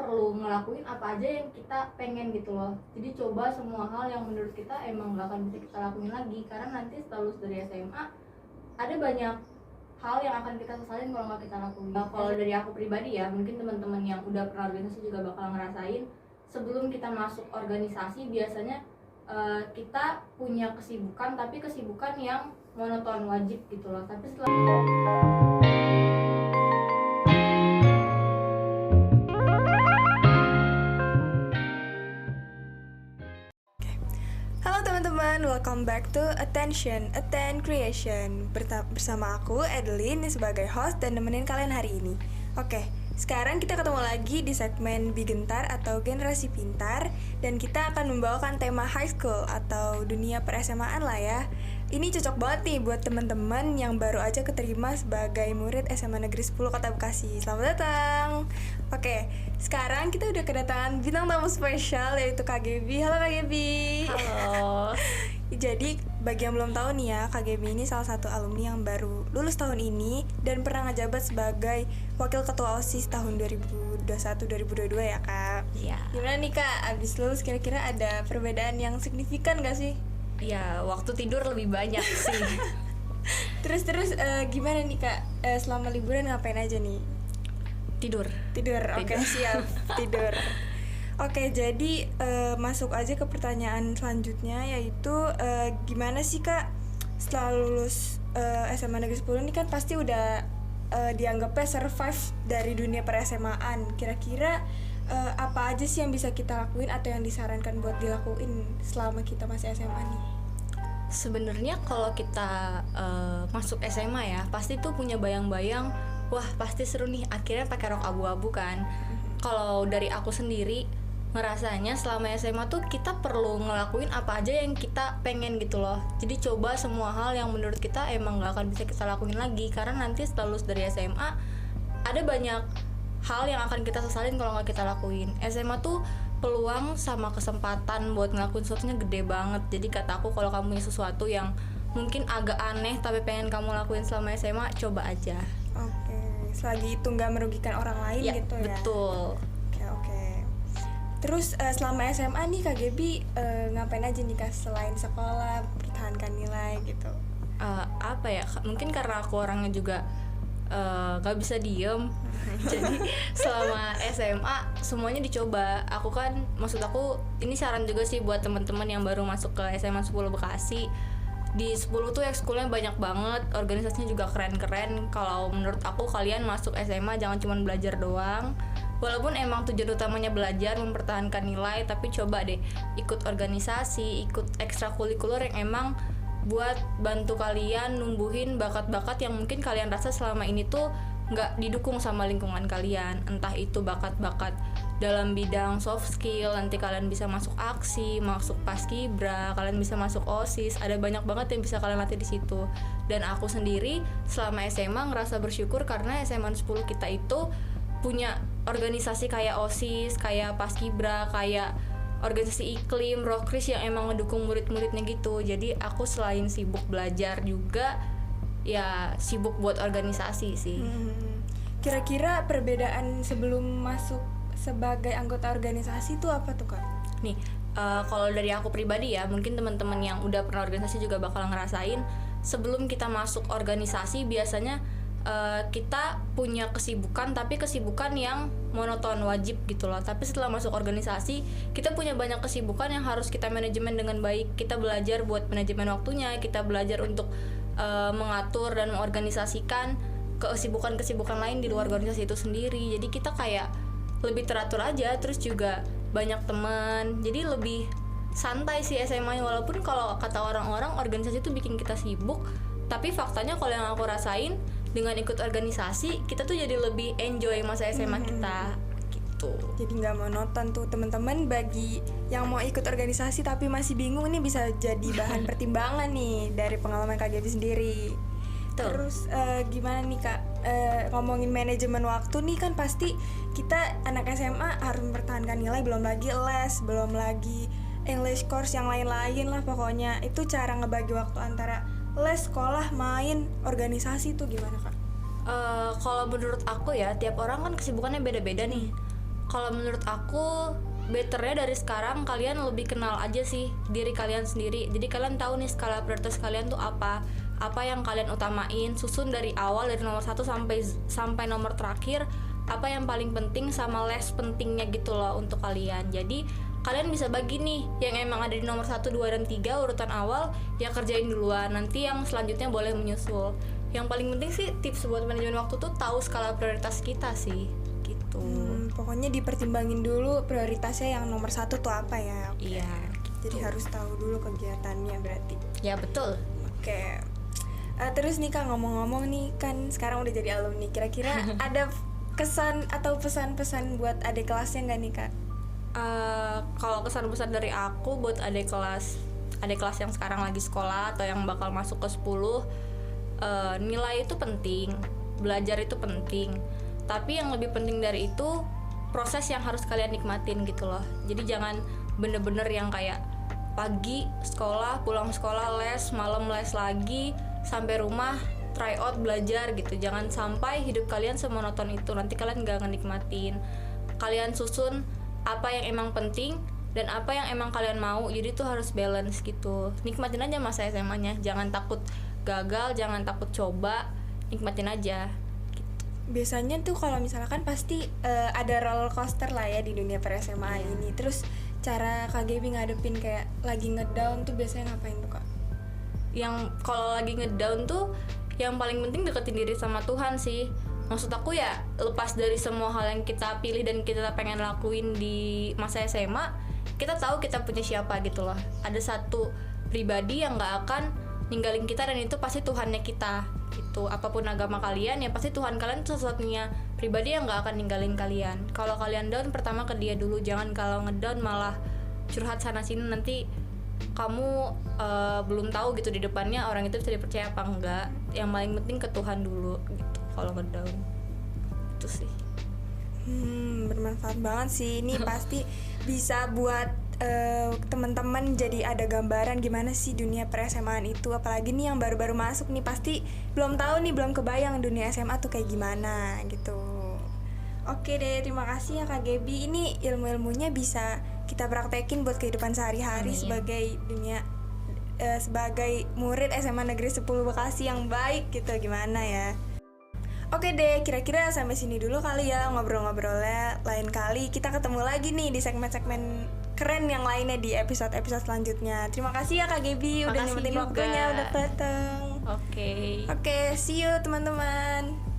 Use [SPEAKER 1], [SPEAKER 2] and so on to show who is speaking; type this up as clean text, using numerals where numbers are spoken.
[SPEAKER 1] perlu ngelakuin apa aja yang kita pengen gitu loh. Jadi coba semua hal yang menurut kita emang gak akan bisa kita lakuin lagi, karena nanti setelah lulus dari SMA ada banyak hal yang akan kita sesalin kalau nggak kita lakuin. Nah, kalau dari aku pribadi ya, mungkin teman-teman yang udah pernah organisasi juga bakal ngerasain, sebelum kita masuk organisasi biasanya kita punya kesibukan, tapi kesibukan yang monoton, wajib gitu loh. Tapi setelah
[SPEAKER 2] Halo teman-teman, welcome back to Attention, Attend Creation. Bersama aku, Adeline, sebagai host dan nemenin kalian hari ini. Oke, sekarang kita ketemu lagi di segmen Bigentar atau Generasi Pintar. Dan kita akan membawakan tema high school atau dunia per-SMA-an lah ya. Ini cocok banget nih buat teman-teman yang baru aja keterima sebagai murid SMA Negeri 10 Kota Bekasi. Selamat datang. Oke, sekarang kita udah kedatangan bintang tamu spesial yaitu Kak Gaby. Halo Kak Gaby.
[SPEAKER 3] Halo.
[SPEAKER 2] Jadi bagi yang belum tahu nih ya, Kak Gaby ini salah satu alumni yang baru lulus tahun ini dan pernah ngejabat sebagai Wakil Ketua OSIS tahun 2021-2022 ya Kak.
[SPEAKER 3] Iya.
[SPEAKER 2] Gimana nih Kak, abis lulus kira-kira ada perbedaan yang signifikan gak sih?
[SPEAKER 3] Ya, waktu tidur lebih banyak sih.
[SPEAKER 2] Terus gimana nih Kak, selama liburan ngapain aja nih?
[SPEAKER 3] Tidur.
[SPEAKER 2] Oke, siap. Tidur. Oke, jadi masuk aja ke pertanyaan selanjutnya, yaitu gimana sih Kak setelah lulus SMA Negeri 10 ini kan pasti udah dianggapnya survive dari dunia per-SMA-an. Kira-kira apa aja sih yang bisa kita lakuin atau yang disarankan buat dilakuin selama kita masih SMA nih?
[SPEAKER 3] Sebenarnya kalau kita masuk SMA ya, pasti tuh punya bayang-bayang, wah pasti seru nih, akhirnya pakai rok abu-abu kan. Kalau dari aku sendiri ngerasanya selama SMA tuh kita perlu ngelakuin apa aja yang kita pengen gitu loh. Jadi coba semua hal yang menurut kita emang gak akan bisa kita lakuin lagi, karena nanti setelah lulus dari SMA ada banyak hal yang akan kita sesalin kalau gak kita lakuin. SMA tuh peluang sama kesempatan buat ngelakuin sesuatunya gede banget. Jadi kata aku, kalau kamu punya sesuatu yang mungkin agak aneh tapi pengen kamu lakuin selama SMA, coba aja.
[SPEAKER 2] Oke, selagi itu gak merugikan orang lain
[SPEAKER 3] Ya,
[SPEAKER 2] gitu ya.
[SPEAKER 3] betul.
[SPEAKER 2] Oke. Terus selama SMA nih Kak Gaby ngapain aja nih Kak selain sekolah, pertahankan nilai gitu?
[SPEAKER 3] Apa ya, mungkin karena aku orangnya juga gak bisa diem. Jadi selama SMA semuanya dicoba. Aku kan, maksud aku ini saran juga sih buat teman-teman yang baru masuk ke SMA 10 Bekasi. Di 10 tuh ekskulnya banyak banget, organisasinya juga keren-keren. Kalau menurut aku kalian masuk SMA jangan cuma belajar doang. Walaupun emang tujuan utamanya belajar, mempertahankan nilai, tapi coba deh ikut organisasi, ikut ekstrakurikuler yang emang buat bantu kalian numbuhin bakat-bakat yang mungkin kalian rasa selama ini tuh nggak didukung sama lingkungan kalian. Entah itu bakat-bakat dalam bidang soft skill, nanti kalian bisa masuk aksi, masuk paskibra, kalian bisa masuk OSIS, ada banyak banget yang bisa kalian latih di situ. Dan aku sendiri selama SMA ngerasa bersyukur karena SMA 10 kita itu punya organisasi kayak OSIS, kayak paskibra, kayak organisasi iklim, Rokris yang emang ngedukung murid-muridnya gitu. Jadi aku selain sibuk belajar juga ya sibuk buat organisasi sih.
[SPEAKER 2] Kira-kira perbedaan sebelum masuk sebagai anggota organisasi itu apa tuh Kak?
[SPEAKER 3] Nih, kalau dari aku pribadi ya, mungkin teman-teman yang udah pernah organisasi juga bakal ngerasain, sebelum kita masuk organisasi biasanya kita punya kesibukan, tapi kesibukan yang monoton, wajib gitu loh. Tapi setelah masuk organisasi, kita punya banyak kesibukan yang harus kita manajemen dengan baik. Kita belajar buat manajemen waktunya, kita belajar untuk mengatur dan mengorganisasikan kesibukan-kesibukan lain di luar organisasi itu sendiri. Jadi kita kayak lebih teratur aja, terus juga banyak teman. Jadi lebih santai sih SMA-nya, walaupun kalau kata orang-orang organisasi itu bikin kita sibuk, tapi faktanya kalau yang aku rasain dengan ikut organisasi kita tuh jadi lebih enjoy masa SMA kita gitu.
[SPEAKER 2] Jadi nggak monoton tuh teman-teman. Bagi yang mau ikut organisasi tapi masih bingung, ini bisa jadi bahan pertimbangan nih dari pengalaman Kak Gaby sendiri.
[SPEAKER 3] Tuh.
[SPEAKER 2] Terus gimana nih Kak, ngomongin manajemen waktu nih kan pasti kita anak SMA harus mempertahankan nilai, belum lagi les, belum lagi English course yang lain-lain lah pokoknya. Itu cara ngebagi waktu antara les, sekolah, main, organisasi tuh gimana Kak?
[SPEAKER 3] Kalau menurut aku ya, tiap orang kan kesibukannya beda-beda nih. Kalau menurut aku betternya dari sekarang kalian lebih kenal aja sih diri kalian sendiri. Jadi kalian tahu nih skala prioritas kalian tuh apa yang kalian utamain, susun dari awal dari nomor 1 sampai nomor terakhir, apa yang paling penting sama less pentingnya gitu loh untuk kalian. Jadi kalian bisa bagi nih yang emang ada di nomor 1, 2, dan 3 urutan awal ya kerjain duluan, nanti yang selanjutnya boleh menyusul. Yang paling penting sih tips buat manajemen waktu tuh tahu skala prioritas kita sih gitu.
[SPEAKER 2] Pokoknya dipertimbangin dulu prioritasnya yang nomor 1 tuh apa ya.
[SPEAKER 3] Iya.
[SPEAKER 2] Jadi harus tahu dulu kegiatannya berarti.
[SPEAKER 3] Ya betul.
[SPEAKER 2] Oke. Terus nih Kak, ngomong-ngomong nih kan sekarang udah jadi alumni, kira-kira ada kesan atau pesan-pesan buat adik kelasnya nggak nih Kak?
[SPEAKER 3] Kalau kesan-pesan dari aku buat adik kelas yang sekarang lagi sekolah atau yang bakal masuk ke 10, nilai itu penting, belajar itu penting, tapi yang lebih penting dari itu proses yang harus kalian nikmatin gitu loh. Jadi jangan bener-bener yang kayak pagi sekolah, pulang sekolah les, malam les lagi, sampai rumah try out belajar gitu. Jangan sampai hidup kalian semonoton itu, nanti kalian gak ngenikmatin. Kalian susun apa yang emang penting dan apa yang emang kalian mau, jadi tuh harus balance gitu. Nikmatin aja masa SMA-nya, jangan takut gagal, jangan takut coba, nikmatin aja.
[SPEAKER 2] Biasanya tuh kalau misalkan pasti ada roller coaster lah ya di dunia per SMA ini. Terus cara Kak Gaby ngadepin kayak lagi ngedown tuh biasanya ngapain tuh Kak?
[SPEAKER 3] Yang kalau lagi ngedown tuh yang paling penting deketin diri sama Tuhan sih. Maksud aku ya lepas dari semua hal yang kita pilih dan kita pengen lakuin di masa SMA, kita tahu kita punya siapa gitu loh. Ada satu pribadi yang gak akan ninggalin kita dan itu pasti Tuhannya kita gitu. Apapun agama kalian ya pasti Tuhan kalian satu-satunya pribadi yang gak akan ninggalin kalian. Kalau kalian down pertama ke dia dulu, jangan kalau ngedown malah curhat sana sini, nanti kamu belum tahu gitu di depannya orang itu bisa dipercaya apa enggak. Yang paling penting ke Tuhan dulu gitu kalau ngedown. Itu sih.
[SPEAKER 2] Bermanfaat banget sih. Ini pasti bisa buat teman-teman jadi ada gambaran gimana sih dunia per SMA-an itu. Apalagi nih yang baru-baru masuk nih pasti belum tahu nih, belum kebayang dunia SMA tuh kayak gimana gitu. Oke deh, terima kasih ya Kak Gaby. Ini ilmu-ilmunya bisa kita praktekin buat kehidupan sehari-hari sebagai sebagai murid SMA Negeri 10 Bekasi yang baik gitu, gimana ya. Oke deh, kira-kira sampai sini dulu kali ya ngobrol-ngobrolnya. Lain kali kita ketemu lagi nih di segmen-segmen keren yang lainnya di episode-episode selanjutnya. Terima kasih ya Kak Gaby udah nyempetin waktunya, udah dateng.
[SPEAKER 3] Oke,
[SPEAKER 2] see you teman-teman.